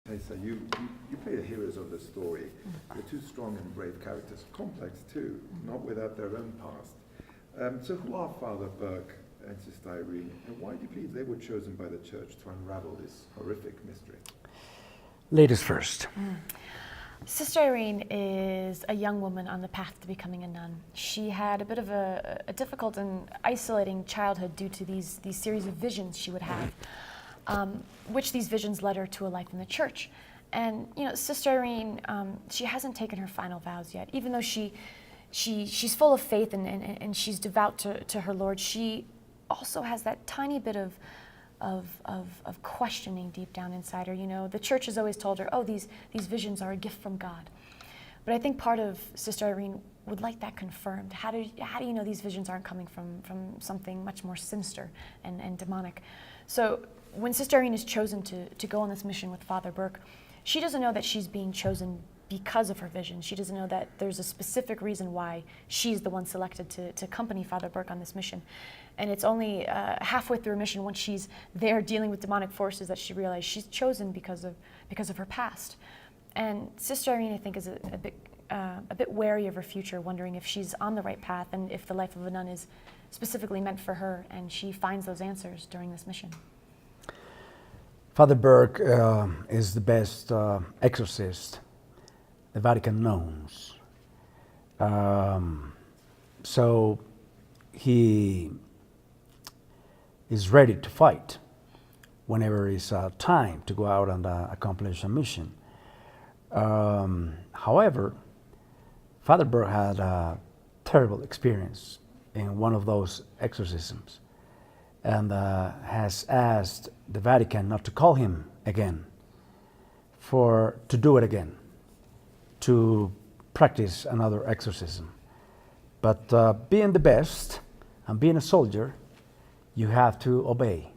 Taissa, you play the heroes of the story. They're two strong and brave characters, complex too, not without their own past. So who are Father Burke and Sister Irene, and why do you believe they were chosen by the Church to unravel this horrific mystery? Ladies first. Sister Irene is a young woman on the path to becoming a nun. She had a bit of a difficult and isolating childhood due to these series of visions she would have, which these visions led her to a life in the church. And Sister Irene, she hasn't taken her final vows yet, even though she's full of faith and she's devout to her Lord. She also has that tiny bit of questioning deep down inside her. The church has always told her, oh, these visions are a gift from God. But I think part of Sister Irene would like that confirmed. How do you know these visions aren't coming from something much more sinister and demonic? So when Sister Irene is chosen to go on this mission with Father Burke, she doesn't know that she's being chosen because of her vision. She doesn't know that there's a specific reason why she's the one selected to accompany Father Burke on this mission. And it's only halfway through her mission, when she's there dealing with demonic forces, that she realized she's chosen because of her past. And Sister Irene, I think, is a bit wary of her future, wondering if she's on the right path and if the life of a nun is specifically meant for her, and she finds those answers during this mission. Father Burke is the best exorcist the Vatican knows. So he is ready to fight whenever it's time to go out and accomplish a mission. However, Father Burke had a terrible experience in one of those exorcisms, and has asked the Vatican not to call him again, to do it again, to practice another exorcism. But being the best and being a soldier, you have to obey,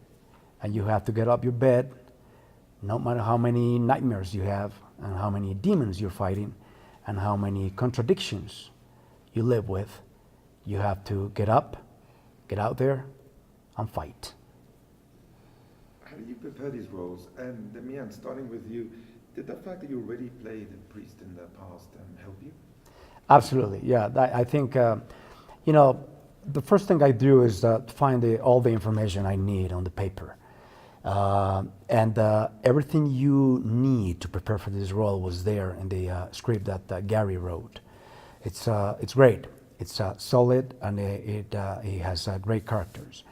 and you have to get up your bed, no matter how many nightmares you have and how many demons you're fighting and how many contradictions you live with. You have to get up, get out there, and fight. How do you prepare these roles? And Demain, starting with you, did the fact that you already played a priest in the past help you? Absolutely, yeah. I think, the first thing I do is find all the information I need on the paper. And everything you need to prepare for this role was there in the script that Gary wrote. It's great. It's solid, and it has great characters.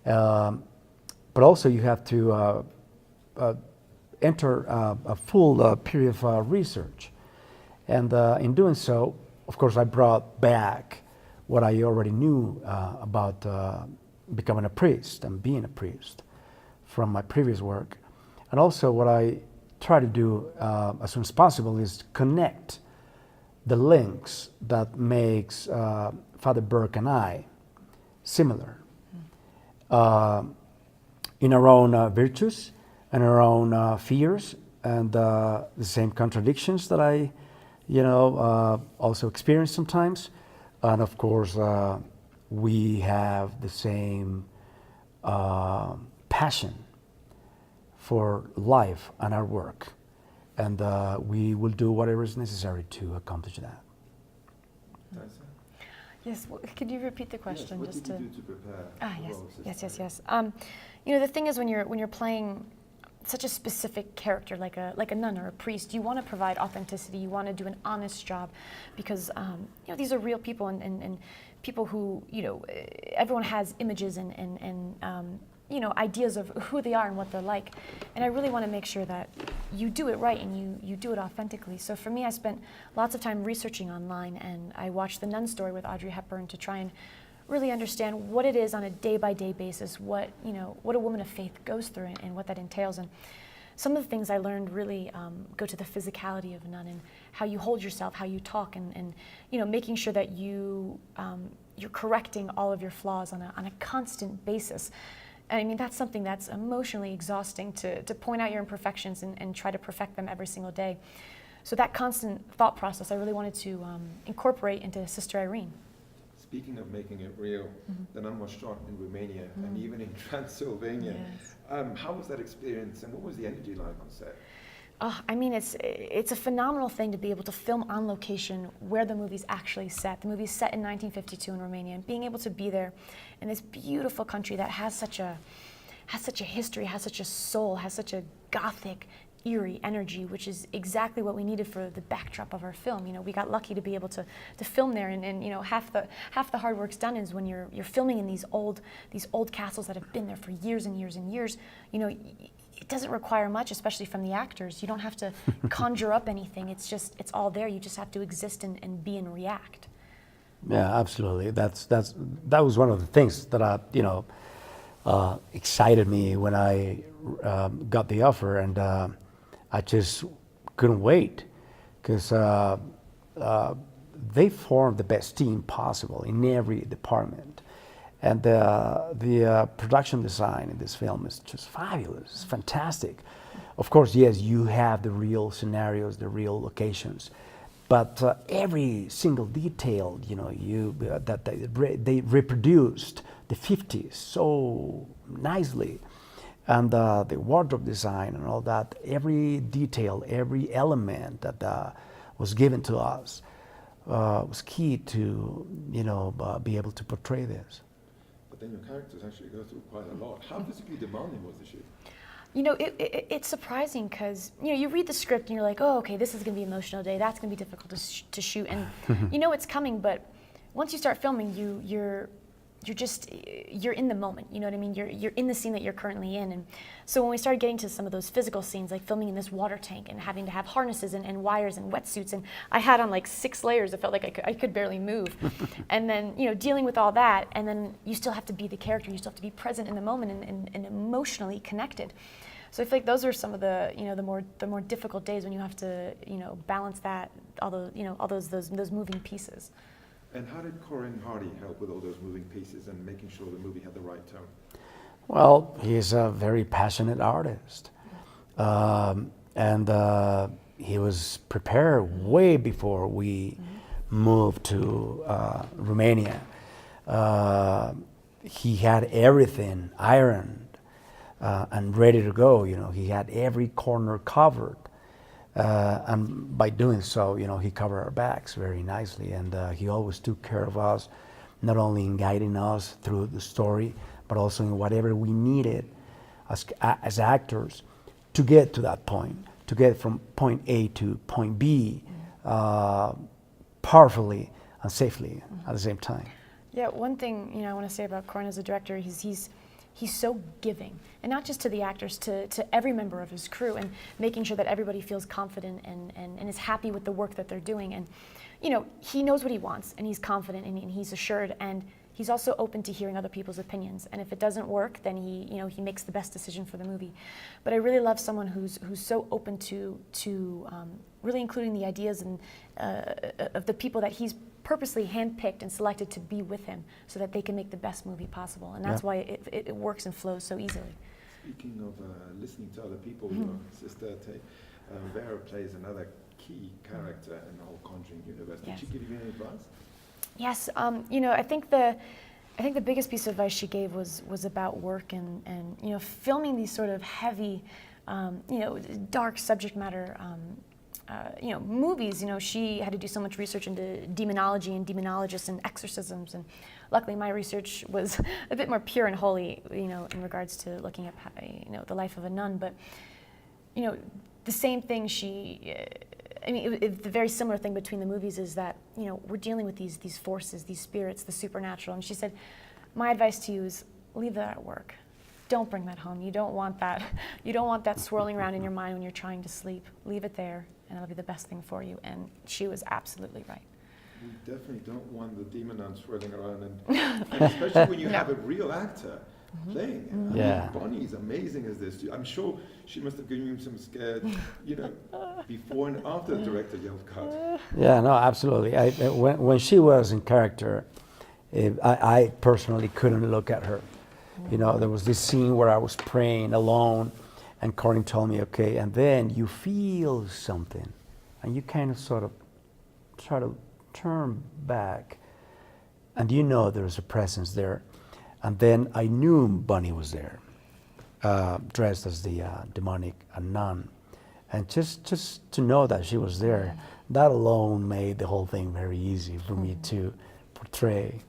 But also you have to enter a full period of research. And in doing so, of course, I brought back what I already knew about becoming a priest and being a priest from my previous work. And also what I try to do as soon as possible is connect the links that makes Father Burke and I similar in our own virtues and our own fears, and the same contradictions that I also experience sometimes. And of course, we have the same passion for life and our work, and we will do whatever is necessary to accomplish that. Taissa? Yes, could you repeat the question? Yes, what did you do to prepare the role of Sister Yes. Irene? The thing is, when you're playing such a specific character like a nun or a priest, you want to provide authenticity. You want to do an honest job, because these are real people, and people who everyone has images and ideas of who they are and what they're like. And I really want to make sure that you do it right and you do it authentically. So for me, I spent lots of time researching online, and I watched the Nun Story with Audrey Hepburn to try and really understand what it is on a day-by-day basis, what a woman of faith goes through and what that entails. And some of the things I learned really go to the physicality of a nun and how you hold yourself, how you talk, and making sure that you're correcting all of your flaws on a constant basis. And I mean, that's something that's emotionally exhausting, to point out your imperfections and try to perfect them every single day. So that constant thought process I really wanted to incorporate into Sister Irene. Speaking of making it real, the nun was shot in Romania and even in Transylvania. Yes. How was that experience, and what was the energy like on set? Oh, I mean, it's a phenomenal thing to be able to film on location where the movie's actually set. The movie's set in 1952 in Romania, and being able to be there in this beautiful country that has such a history, has such a soul, has such a gothic, eerie energy, which is exactly what we needed for the backdrop of our film. You know, we got lucky to be able to film there, and you know, half the hard work's done is when you're filming in these old castles that have been there for years and years and years. You know, it doesn't require much, especially from the actors. You don't have to conjure up anything. It's all there. You just have to exist and be and react. Yeah, absolutely. That was one of the things that excited me when I got the offer, and I just couldn't wait, because they formed the best team possible in every department. And the production design in this film is just fabulous. It's fantastic. Of course, yes, you have the real scenarios, the real locations, but every single detail, you know, that they reproduced the 50s so nicely, and the wardrobe design and all that. Every detail, every element that was given to us was key to, you know, be able to portray this. Then your characters actually go through quite a lot. How physically demanding was the shoot? You know, it's surprising because, you know, you read the script and you're like, oh, okay, this is going to be an emotional day. That's going to be difficult to shoot. And you know it's coming, but once you start filming, you're in the moment. You know what I mean? You're in the scene that you're currently in. And so when we started getting to some of those physical scenes, like filming in this water tank and having to have harnesses and wires and wetsuits, and I had on like 6 layers. It felt like I could barely move. And then, you know, dealing with all that, and then you still have to be the character. You still have to be present in the moment and emotionally connected. So I feel like those are some of the, you know, the more difficult days when you have to, you know, balance that, all those moving pieces. And how did Corin Hardy help with all those moving pieces and making sure the movie had the right tone? Well, he's a very passionate artist, and he was prepared way before we moved to Romania. He had everything ironed and ready to go. You know, he had every corner covered. And by doing so, you know, he covered our backs very nicely, and he always took care of us, not only in guiding us through the story, but also in whatever we needed as actors to get to that point, to get from point A to point B, powerfully and safely at the same time. Yeah, one thing, you know, I want to say about Corin as a director, he's so giving, and not just to the actors, to every member of his crew, and making sure that everybody feels confident and is happy with the work that they're doing. And, you know, he knows what he wants, and he's confident, and he's assured, and he's also open to hearing other people's opinions. And if it doesn't work, then he makes the best decision for the movie. But I really love someone who's so open to really including the ideas and of the people that he's purposely handpicked and selected to be with him, so that they can make the best movie possible. And that's why it works and flows so easily. Speaking of listening to other people, your sister Vera plays another key character in the whole Conjuring universe. Did she give you any advice? Yes, you know, I think the biggest piece of advice she gave was about work and you know, filming these sort of heavy, you know, dark subject matter. You know, movies, you know, she had to do so much research into demonology and demonologists and exorcisms, and luckily my research was a bit more pure and holy, you know, in regards to looking at, you know, the life of a nun. But, you know, the same thing I mean, the very similar thing between the movies is that, you know, we're dealing with these forces, these spirits, the supernatural. And she said, my advice to you is leave that at work. Don't bring that home. You don't want that. You don't want that swirling around in your mind when you're trying to sleep. Leave it there, and it'll be the best thing for you. And she was absolutely right. We definitely don't want the demon nun swirling around, and especially when you have a real actor playing. I mean, Bonnie is amazing as this. I'm sure she must have given you some scared, you know, before and after the director yelled cut. Yeah, no, absolutely. When she was in character, I personally couldn't look at her. You know, there was this scene where I was praying alone, and Corin told me, okay, and then you feel something, and you kind of sort of try to turn back, and you know there's a presence there. And then I knew Bunny was there, dressed as the demonic nun, And just to know that she was there, that alone made the whole thing very easy for me to portray.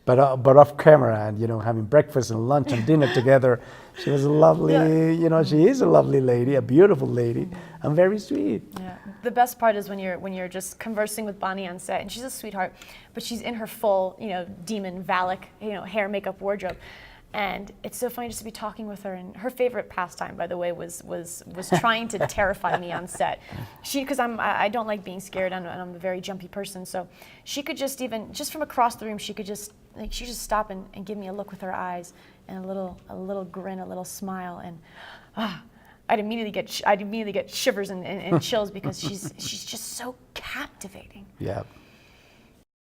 But off camera, and having breakfast and lunch and dinner together, she was a lovely, she is a lovely lady, a beautiful lady, and very sweet. Yeah. The best part is when you're just conversing with Bonnie on set, and she's a sweetheart, but she's in her full, demon Valak, hair, makeup, wardrobe. And it's so funny just to be talking with her. And her favorite pastime, by the way, was trying to terrify me on set. Because I don't like being scared, and I'm a very jumpy person. So she could just from across the room, she could just stop and give me a look with her eyes, and a little grin, a little smile, and I'd immediately get shivers and chills because she's just so captivating. Yeah.